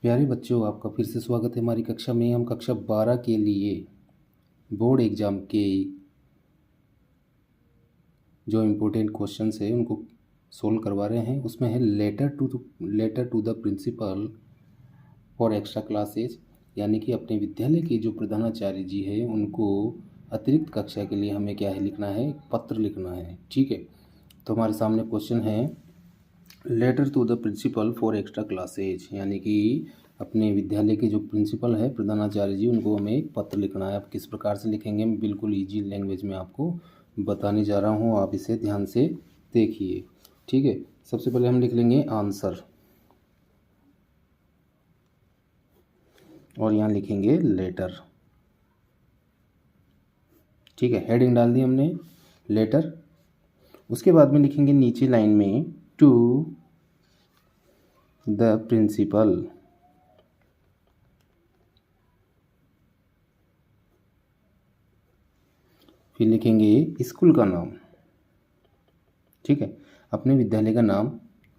प्यारे बच्चों, आपका फिर से स्वागत है हमारी कक्षा में। हम कक्षा 12 के लिए बोर्ड एग्ज़ाम के जो इम्पोर्टेंट क्वेश्चंस है उनको सोल्व करवा रहे हैं। उसमें है letter to the principal for extra classes, यानी कि अपने विद्यालय के जो प्रधानाचार्य जी है उनको अतिरिक्त कक्षा के लिए हमें क्या है लिखना है, पत्र लिखना है। ठीक है, तो हमारे सामने क्वेश्चन है letter to the principal for extra classes, यानी कि अपने विद्यालय के जो प्रिंसिपल है प्रधानाचार्य जी उनको हमें एक पत्र लिखना है। अब किस प्रकार से लिखेंगे मैं बिल्कुल इजी लैंग्वेज में आपको बताने जा रहा हूँ, आप इसे ध्यान से देखिए। ठीक है, सबसे पहले हम लिख लेंगे आंसर और यहाँ लिखेंगे लेटर। ठीक है, हेडिंग डाल दी हमने लेटर। उसके बाद में लिखेंगे नीचे लाइन में टू द प्रिंसिपल। फिर लिखेंगे स्कूल का नाम। ठीक है, अपने विद्यालय का नाम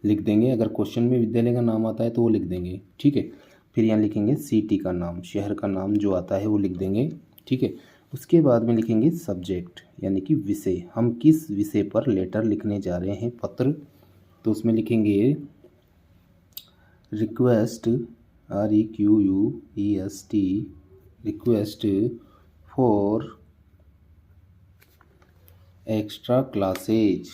लिख देंगे, अगर क्वेश्चन में विद्यालय का नाम आता है तो वो लिख देंगे। ठीक है, फिर यहाँ लिखेंगे सिटी का नाम, शहर का नाम जो आता है वो लिख देंगे। ठीक है, उसके बाद में लिखेंगे सब्जेक्ट, यानी कि विषय, हम किस विषय पर लेटर लिखने जा रहे हैं, पत्र। तो उसमें लिखेंगे request, REQUEST, request for extra classes.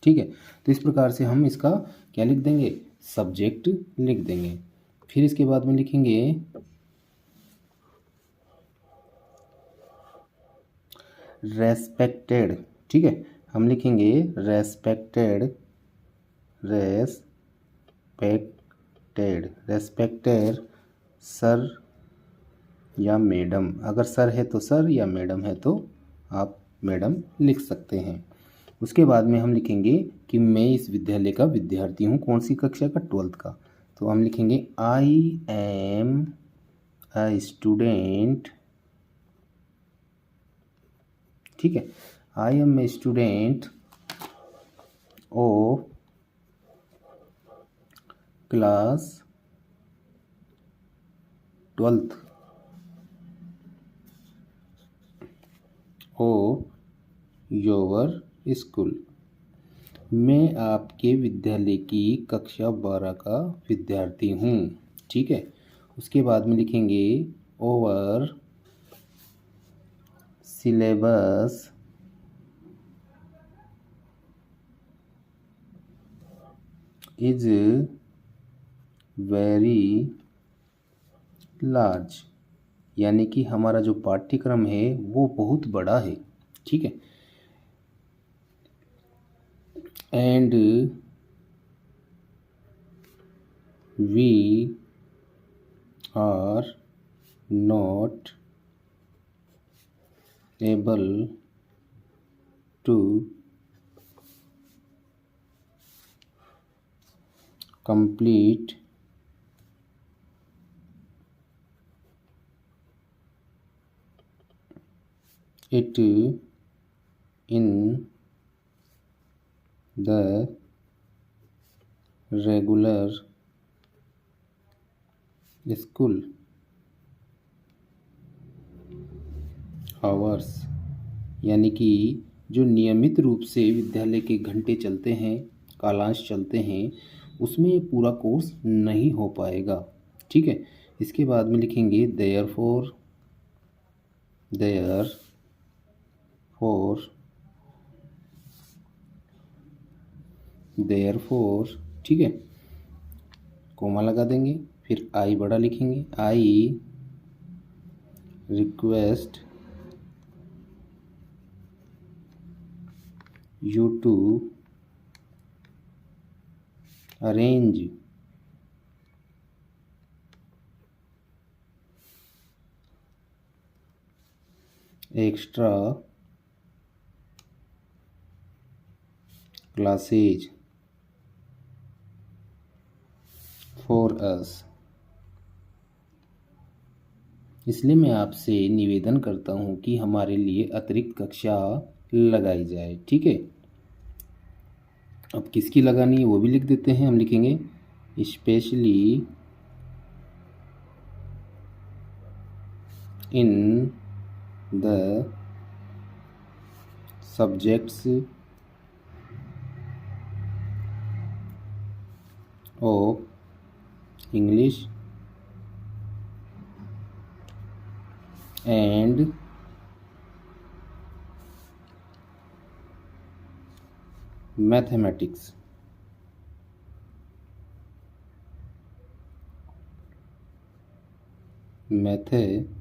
ठीक है, तो इस प्रकार से हम इसका क्या लिख देंगे, सब्जेक्ट लिख देंगे। फिर इसके बाद में लिखेंगे रेस्पेक्टेड। ठीक है, हम लिखेंगे रेस्पेक्टेड सर या मैडम। अगर सर है तो सर, या मैडम है तो आप मैडम लिख सकते हैं। उसके बाद में हम लिखेंगे कि मैं इस विद्यालय का विद्यार्थी हूँ, कौन सी कक्षा का, 12th का। तो हम लिखेंगे आई एम अ स्टूडेंट। ठीक है, I am a student of class 12th ऑफ योर स्कूल। मैं आपके विद्यालय की कक्षा 12 का विद्यार्थी हूँ। ठीक है, उसके बाद में लिखेंगे over syllabus is very large, यानी कि हमारा जो पाठ्यक्रम है वो बहुत बड़ा है। ठीक है, and we are not able to complete it in the regular school hours, यानी कि जो नियमित रूप से विद्यालय के घंटे चलते हैं, कालांश चलते हैं, उसमें ये पूरा कोर्स नहीं हो पाएगा। ठीक है, इसके बाद में लिखेंगे देयरफॉर ठीक है, कोमा लगा देंगे, फिर आई बड़ा लिखेंगे, I request you to arrange extra classes for us. इसलिए मैं आपसे निवेदन करता हूँ कि हमारे लिए अतिरिक्त कक्षा लगाई जाए। ठीक है, अब किसकी लगानी है वो भी लिख देते हैं। हम लिखेंगे specially in the subjects of English and mathematics. Mathematics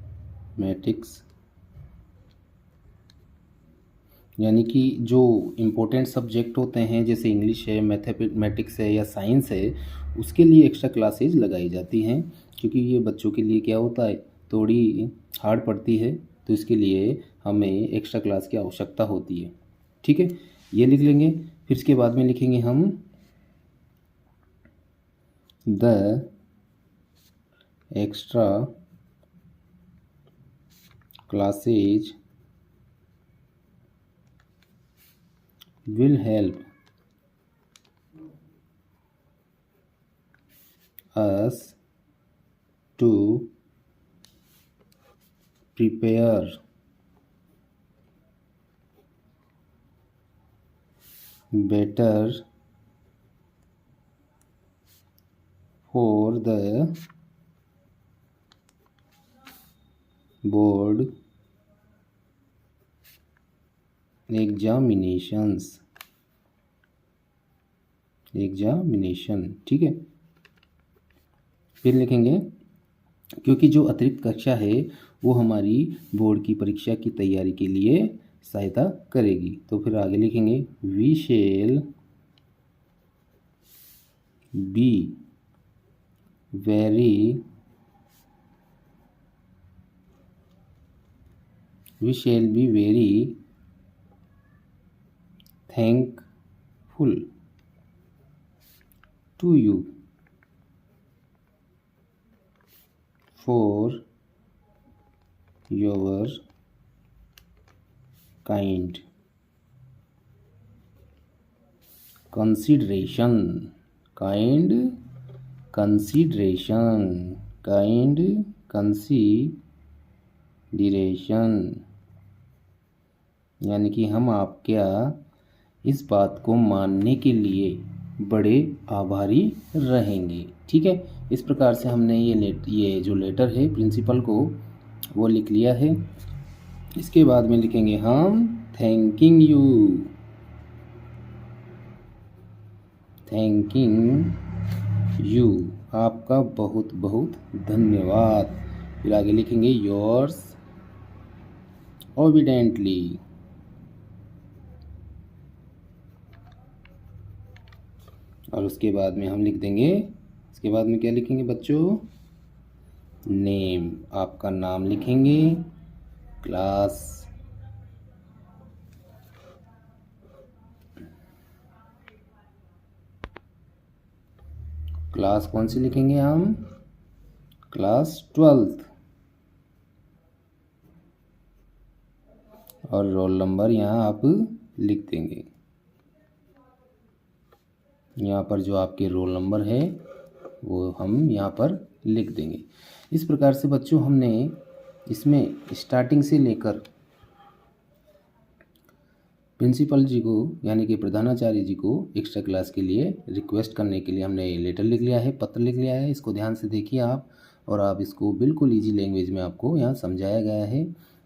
यानी कि जो इम्पोर्टेंट सब्जेक्ट होते हैं जैसे इंग्लिश है, मैथमेटिक्स है या साइंस है, उसके लिए एक्स्ट्रा क्लासेज लगाई जाती हैं, क्योंकि ये बच्चों के लिए क्या होता है, थोड़ी हार्ड पड़ती है, तो इसके लिए हमें एक्स्ट्रा क्लास की आवश्यकता होती है। ठीक है, ये लिख लेंगे। फिर इसके बाद में लिखेंगे हम the extra classes will help us to prepare better for the board examination. ठीक है, फिर लिखेंगे क्योंकि जो अतिरिक्त कक्षा है वो हमारी बोर्ड की परीक्षा की तैयारी के लिए सहायता करेगी। तो फिर आगे लिखेंगे we shall be very thankful to you for your kind consideration यानी कि हम आपका इस बात को मानने के लिए बड़े आभारी रहेंगे। ठीक है, इस प्रकार से हमने ये जो लेटर है प्रिंसिपल को वो लिख लिया है। इसके बाद में लिखेंगे हम थैंकिंग यू, आपका बहुत बहुत धन्यवाद। फिर आगे लिखेंगे योर्स ओबिडेंटली, और उसके बाद में हम लिख देंगे, इसके बाद में क्या लिखेंगे बच्चों, नेम, आपका नाम लिखेंगे, क्लास कौन सी लिखेंगे हम, क्लास 12th, और रोल नंबर यहाँ आप लिख देंगे। यहाँ पर जो आपके रोल नंबर है वो हम यहाँ पर लिख देंगे। इस प्रकार से बच्चों हमने इसमें स्टार्टिंग से लेकर प्रिंसिपल जी को यानी कि प्रधानाचार्य जी को एक्स्ट्रा क्लास के लिए रिक्वेस्ट करने के लिए हमने लेटर लिख लिया है, पत्र लिख लिया है। इसको ध्यान से देखिए आप, और आप इसको बिल्कुल इजी लैंग्वेज में आपको यहाँ समझाया गया है।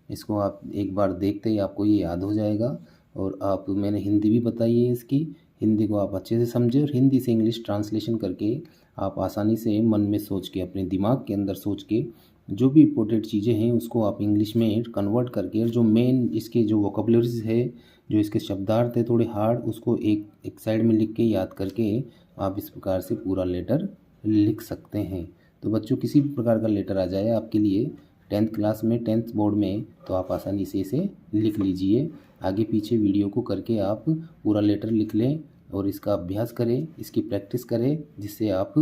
इसको आप एक बार देखते ही आपको ये याद हो जाएगा। और आप, मैंने हिंदी भी बताई है इसकी, हिंदी को आप अच्छे से समझें और हिंदी से इंग्लिश ट्रांसलेशन करके आप आसानी से मन में सोच के, अपने दिमाग के अंदर सोच के जो भी इम्पोर्टेंट चीज़ें हैं उसको आप इंग्लिश में कन्वर्ट करके, और जो मेन इसके जो वोकेबुलरीज है, जो इसके शब्दार्थ है थोड़े हार्ड, उसको एक साइड में लिख के याद करके आप इस प्रकार से पूरा लेटर लिख सकते हैं। तो बच्चों किसी भी प्रकार का लेटर आ जाए आपके लिए 10th क्लास में, 10th बोर्ड में, तो आप आसानी से इसे लिख लीजिए। आगे पीछे वीडियो को करके आप पूरा लेटर लिख लें और इसका अभ्यास करें, इसकी प्रैक्टिस करें, जिससे आप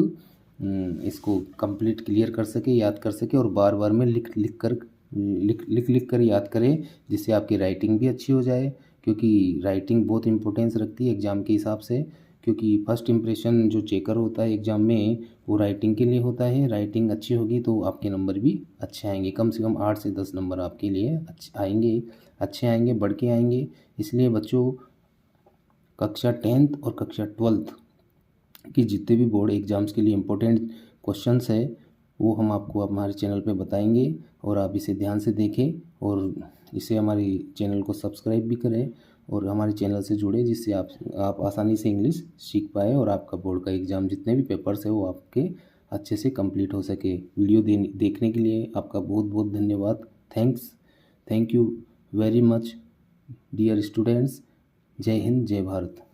इसको कंप्लीट क्लियर कर सके, याद कर सके, और बार बार में लिख कर याद करें, जिससे आपकी राइटिंग भी अच्छी हो जाए। क्योंकि राइटिंग बहुत इंपॉर्टेंस रखती है एग्ज़ाम के हिसाब से, क्योंकि फर्स्ट इम्प्रेशन जो चेकर होता है एग्ज़ाम में वो राइटिंग के लिए होता है। राइटिंग अच्छी होगी तो आपके नंबर भी अच्छे आएंगे, कम से कम 8 से 10 नंबर आपके लिए अच्छे आएंगे, बढ़ के आएंगे। इसलिए बच्चों कक्षा 10th और कक्षा 12th कि जितने भी बोर्ड एग्ज़ाम्स के लिए इम्पोर्टेंट क्वेश्चंस है वो हम आपको हमारे चैनल पे बताएंगे, और आप इसे ध्यान से देखें और इसे हमारे चैनल को सब्सक्राइब भी करें और हमारे चैनल से जुड़े, जिससे आप आसानी से इंग्लिश सीख पाए और आपका बोर्ड का एग्ज़ाम जितने भी पेपर्स है वो आपके अच्छे से कंप्लीट हो सके। वीडियो देखने के लिए आपका बहुत बहुत धन्यवाद। Thank you very much dear students. जय हिंद, जय भारत।